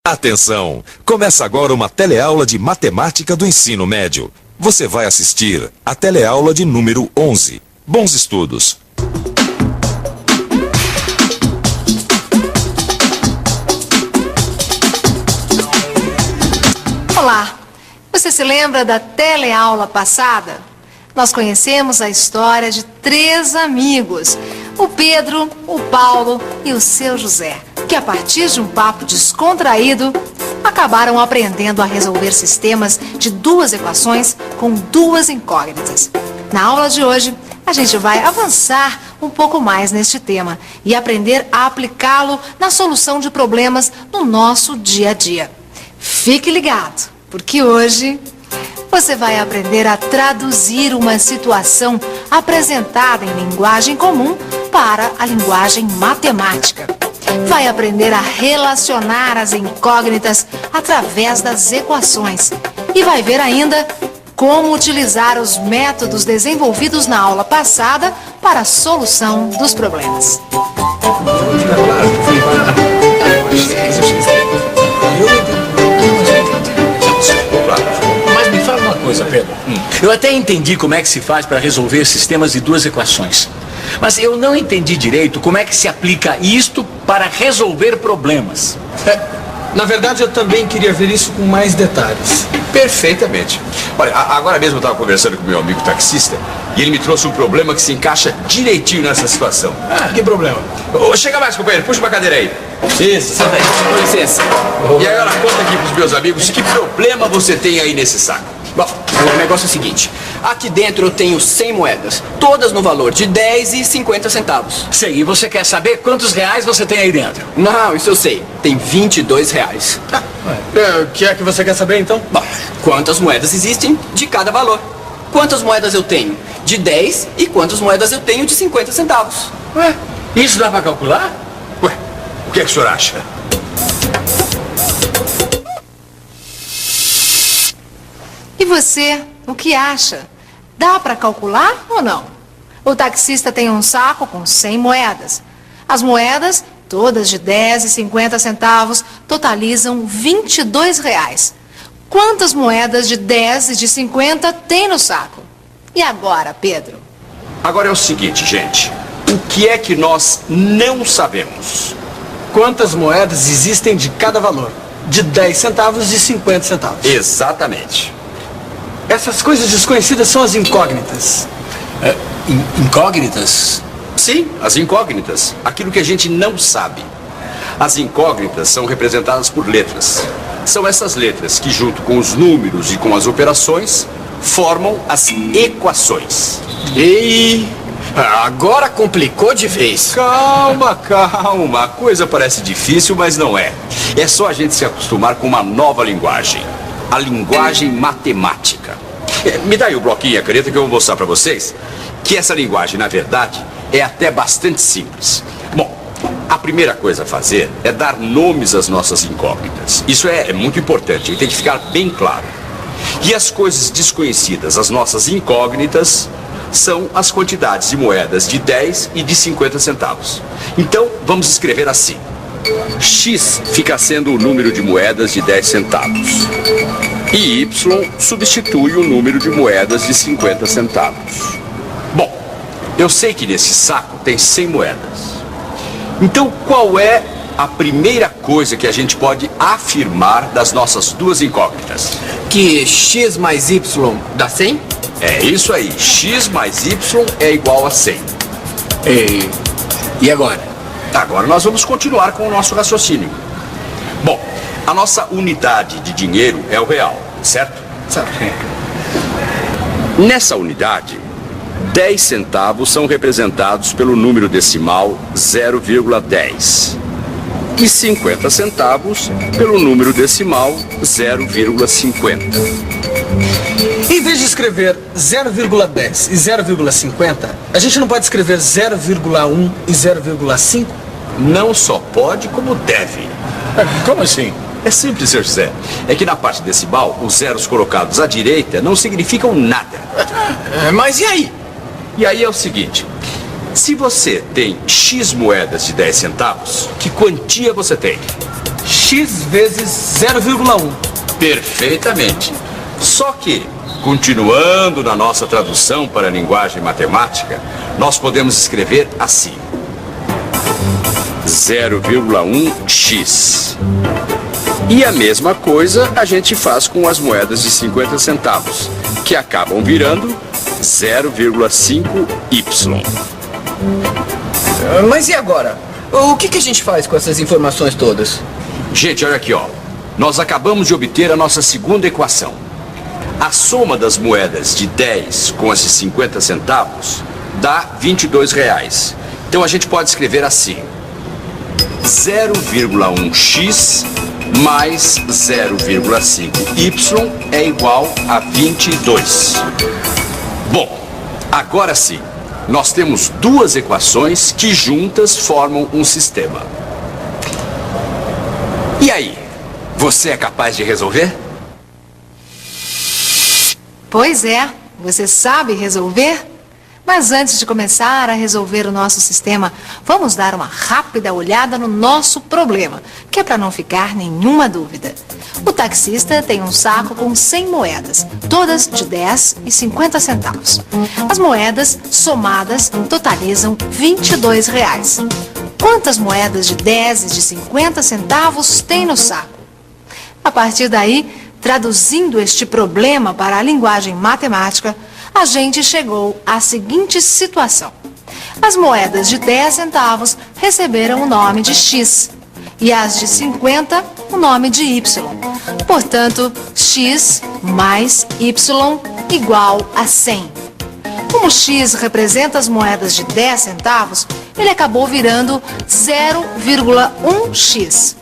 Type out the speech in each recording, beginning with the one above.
Atenção! Começa agora uma teleaula de matemática do ensino médio. Você vai assistir a teleaula de número 11. Bons estudos! Olá! Você se lembra da teleaula passada? Nós conhecemos a história de 3 amigos, o Pedro, o Paulo e o seu José, que a partir de um papo descontraído, acabaram aprendendo a resolver sistemas de 2 equações com 2 incógnitas. Na aula de hoje, a gente vai avançar um pouco mais neste tema e aprender a aplicá-lo na solução de problemas no nosso dia a dia. Fique ligado, porque hoje você vai aprender a traduzir uma situação apresentada em linguagem comum para a linguagem matemática. Vai aprender a relacionar as incógnitas através das equações. E vai ver ainda como utilizar os métodos desenvolvidos na aula passada para a solução dos problemas. Mas me fala uma coisa, Pedro. Eu até entendi como é que se faz para resolver sistemas de 2 equações. Mas eu não entendi direito como é que se aplica isto para resolver problemas. Na verdade, eu também queria ver isso com mais detalhes. Perfeitamente. Olha, agora mesmo eu estava conversando com meu amigo taxista e ele me trouxe um problema que se encaixa direitinho nessa situação. Que problema? Chega mais, companheiro, puxa uma cadeira aí. Isso. Senta aí, com licença. E agora conta aqui pros meus amigos que problema você tem aí nesse saco. Bom, o negócio é o seguinte. Aqui dentro eu tenho 100 moedas, todas no valor de 10 e 50 centavos. Sei, e você quer saber quantos reais você tem aí dentro? Não, isso eu sei. Tem 22 reais. O que é que você quer saber, então? Bom, quantas moedas existem de cada valor? Quantas moedas eu tenho de 10 e quantas moedas eu tenho de 50 centavos? Ué, isso dá para calcular? Ué, o que é que o senhor acha? E você, o que acha? Dá para calcular ou não? O taxista tem um saco com 100 moedas. As moedas, todas de 10 e 50 centavos, totalizam 22 reais. Quantas moedas de 10 e de 50 tem no saco? E agora, Pedro? Agora é o seguinte, gente. O que é que nós não sabemos? Quantas moedas existem de cada valor? De 10 centavos e 50 centavos. Exatamente. Essas coisas desconhecidas são as incógnitas. Incógnitas? Sim, as incógnitas. Aquilo que a gente não sabe. As incógnitas são representadas por letras. São essas letras que, junto com os números e com as operações, formam as equações. E agora complicou de vez. Calma, calma. A coisa parece difícil, mas não é. É só a gente se acostumar com uma nova linguagem. A linguagem matemática. Me dá aí o bloquinho e a caneta que eu vou mostrar para vocês que essa linguagem, na verdade, é até bastante simples. Bom, a primeira coisa a fazer é dar nomes às nossas incógnitas. Isso é muito importante e tem que ficar bem claro. E as coisas desconhecidas, as nossas incógnitas, são as quantidades de moedas de 10 e de 50 centavos. Então, vamos escrever assim. X fica sendo o número de moedas de 10 centavos. E Y substitui o número de moedas de 50 centavos. Bom, eu sei que nesse saco tem 100 moedas. Então, qual é a primeira coisa que a gente pode afirmar das nossas 2 incógnitas? Que X mais Y dá 100? É isso aí. X mais Y é igual a 100. E agora? Agora nós vamos continuar com o nosso raciocínio. Bom, a nossa unidade de dinheiro é o real, certo? Certo. Nessa unidade, 10 centavos são representados pelo número decimal 0,10 e 50 centavos pelo número decimal 0,50. Em vez de escrever 0,10 e 0,50, a gente não pode escrever 0,1 e 0,5? Não só pode, como deve. Como assim? É simples, Sr. José. É que na parte decimal, os zeros colocados à direita não significam nada. Mas e aí? E aí é o seguinte. Se você tem X moedas de 10 centavos, que quantia você tem? x vezes 0,1. Perfeitamente. Só que, continuando na nossa tradução para a linguagem matemática, nós podemos escrever assim: 0,1x. E a mesma coisa a gente faz com as moedas de 50 centavos, que acabam virando 0,5y. Mas e agora? O que a gente faz com essas informações todas? Gente, olha aqui, ó. Nós acabamos de obter a nossa segunda equação. A soma das moedas de 10 com as de 50 centavos dá R$22. Então a gente pode escrever assim: 0,1x mais 0,5y é igual a 22. Bom, agora sim, nós temos duas equações que juntas formam um sistema. E aí, você é capaz de resolver? Pois é, você sabe resolver? Mas antes de começar a resolver o nosso sistema, vamos dar uma rápida olhada no nosso problema, que é para não ficar nenhuma dúvida. O taxista tem um saco com 100 moedas, todas de 10 e 50 centavos. As moedas, somadas, totalizam R$22. Quantas moedas de 10 e de 50 centavos tem no saco? A partir daí, traduzindo este problema para a linguagem matemática, a gente chegou à seguinte situação. As moedas de 10 centavos receberam o nome de X e as de 50 o nome de Y. Portanto, X mais Y igual a 100. Como X representa as moedas de 10 centavos, ele acabou virando 0,1x.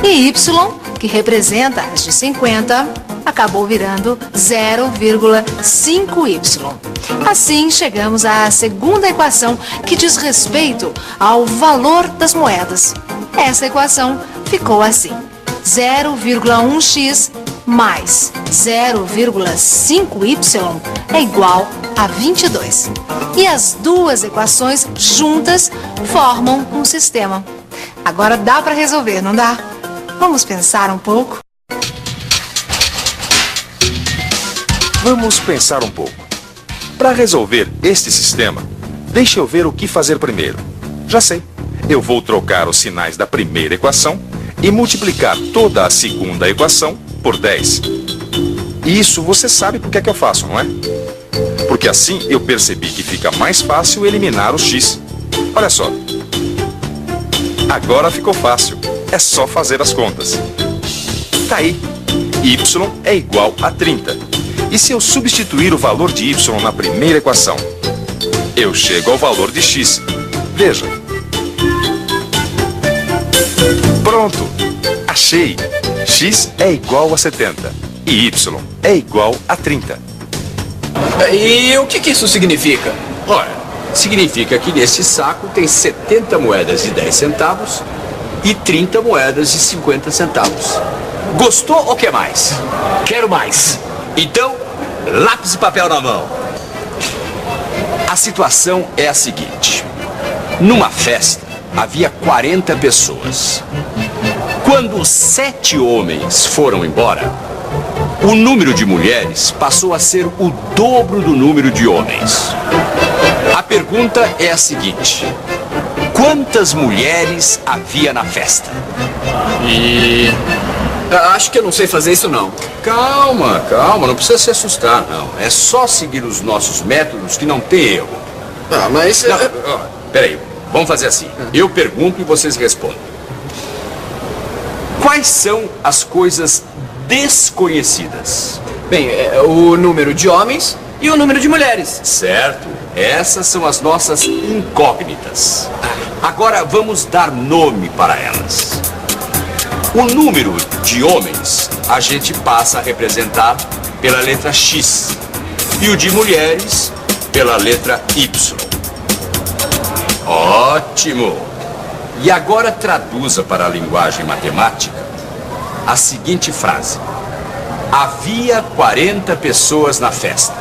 E Y, que representa as de 50, acabou virando 0,5y. Assim, chegamos à segunda equação, que diz respeito ao valor das moedas. Essa equação ficou assim: 0,1x mais 0,5y é igual a 22. E as duas equações juntas formam um sistema. Agora dá para resolver, não dá? Vamos pensar um pouco? Vamos pensar um pouco. Para resolver este sistema, deixe eu ver o que fazer primeiro. Já sei. Eu vou trocar os sinais da primeira equação e multiplicar toda a segunda equação por 10. E isso você sabe por que é que eu faço, não é? Porque assim eu percebi que fica mais fácil eliminar o x. Olha só. Agora ficou fácil. É só fazer as contas. Tá aí. Y é igual a 30. E se eu substituir o valor de y na primeira equação, eu chego ao valor de x. Veja. Pronto. Achei. X é igual a 70. E y é igual a 30. E o que isso significa? Ora, significa que nesse saco tem 70 moedas de 10 centavos e 30 moedas de 50 centavos. Gostou ou quer mais? Quero mais. Então, lápis e papel na mão. A situação é a seguinte. Numa festa, havia 40 pessoas. Quando 7 homens foram embora, o número de mulheres passou a ser o dobro do número de homens. A pergunta é a seguinte: quantas mulheres havia na festa? Acho que eu não sei fazer isso não. Calma, não precisa se assustar, não. É só seguir os nossos métodos que não tem erro. Mas... Não, peraí, vamos fazer assim. Eu pergunto e vocês respondem. Quais são as coisas desconhecidas? Bem, o número de homens e o número de mulheres. Certo. Essas são as nossas incógnitas. Agora vamos dar nome para elas. O número de homens a gente passa a representar pela letra X e o de mulheres pela letra Y. Ótimo! E agora traduza para a linguagem matemática a seguinte frase: havia 40 pessoas na festa.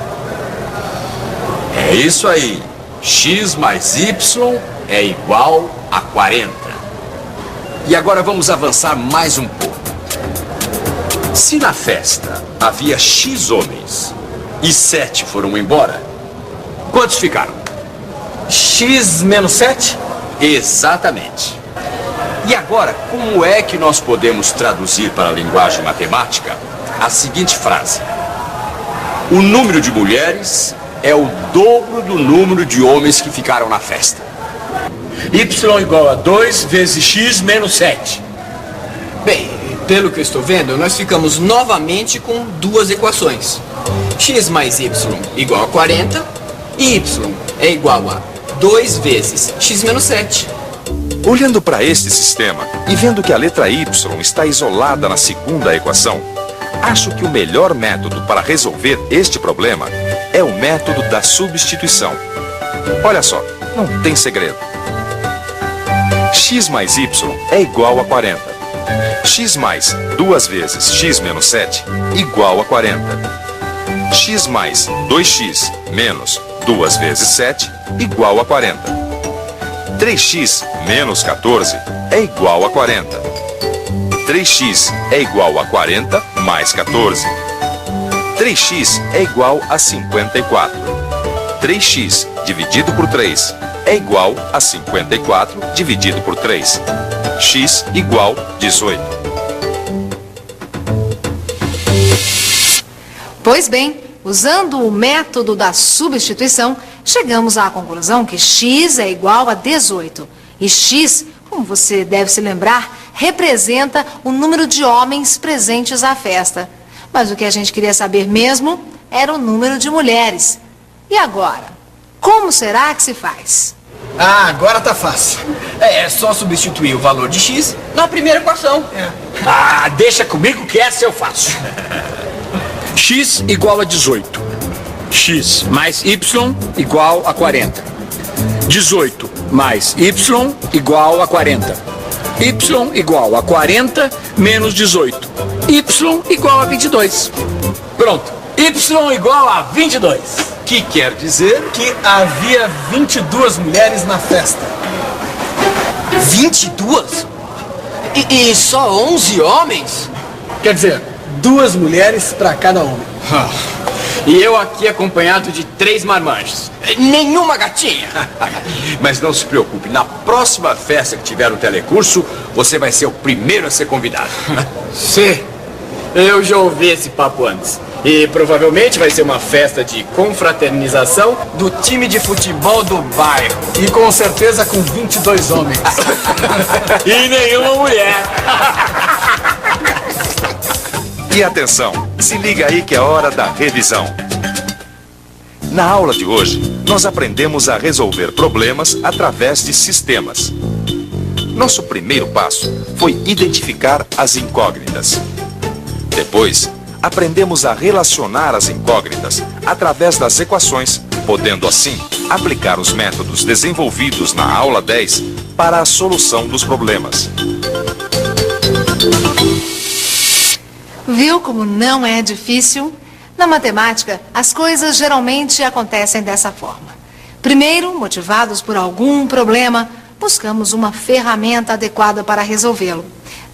É isso aí. X mais Y é igual a 40. E agora vamos avançar mais um pouco. Se na festa havia X homens e 7 foram embora, quantos ficaram? X menos 7? Exatamente. E agora, como é que nós podemos traduzir para a linguagem matemática a seguinte frase? O número de mulheres é o dobro do número de homens que ficaram na festa. Y igual a 2 vezes X menos 7. Bem, pelo que eu estou vendo, nós ficamos novamente com duas equações. X mais Y igual a 40 e Y é igual a 2 vezes X menos 7. Olhando para este sistema e vendo que a letra Y está isolada na segunda equação, acho que o melhor método para resolver este problema é o método da substituição. Olha só, não tem segredo. X mais Y é igual a 40. X mais 2 vezes X menos 7 igual a 40. X mais 2X menos 2 vezes 7 igual a 40. 3x menos 14 é igual a 40. 3x é igual a 40 mais 14. 3x é igual a 54. 3x dividido por 3 é igual a 54 dividido por 3. X igual 18. Pois bem, usando o método da substituição, chegamos à conclusão que x é igual a 18. E x, como você deve se lembrar, representa o número de homens presentes à festa. Mas o que a gente queria saber mesmo era o número de mulheres. E agora? Como será que se faz? Ah, agora tá fácil. É só substituir o valor de X na primeira equação. Ah, deixa comigo que essa eu faço. X igual a 18. X mais Y igual a 40. 18 mais Y igual a 40. Y igual a 40 menos 18. Y igual a 22. Pronto. Y igual a 22. Que quer dizer Que havia 22 mulheres na festa. 22? E só 11 homens? Quer dizer, 2 mulheres para cada homem. E eu aqui acompanhado de 3 marmanjos. Nenhuma gatinha. Mas não se preocupe, na próxima festa que tiver no telecurso, você vai ser o primeiro a ser convidado. Sim, eu já ouvi esse papo antes. E provavelmente vai ser uma festa de confraternização do time de futebol do bairro. E com certeza com 22 homens. E nenhuma mulher. E atenção, se liga aí que é hora da revisão. Na aula de hoje, nós aprendemos a resolver problemas através de sistemas. Nosso primeiro passo foi identificar as incógnitas. Depois, aprendemos a relacionar as incógnitas através das equações, podendo assim aplicar os métodos desenvolvidos na aula 10 para a solução dos problemas. Viu como não é difícil? Na matemática, as coisas geralmente acontecem dessa forma. Primeiro, motivados por algum problema, buscamos uma ferramenta adequada para resolvê-lo.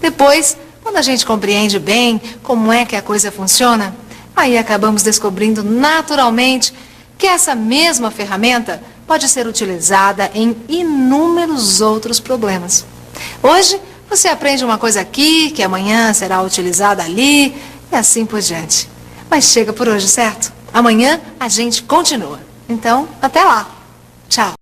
Depois, quando a gente compreende bem como é que a coisa funciona, aí acabamos descobrindo naturalmente que essa mesma ferramenta pode ser utilizada em inúmeros outros problemas. Hoje, você aprende uma coisa aqui, que amanhã será utilizada ali, e assim por diante. Mas chega por hoje, certo? Amanhã a gente continua. Então, até lá. Tchau.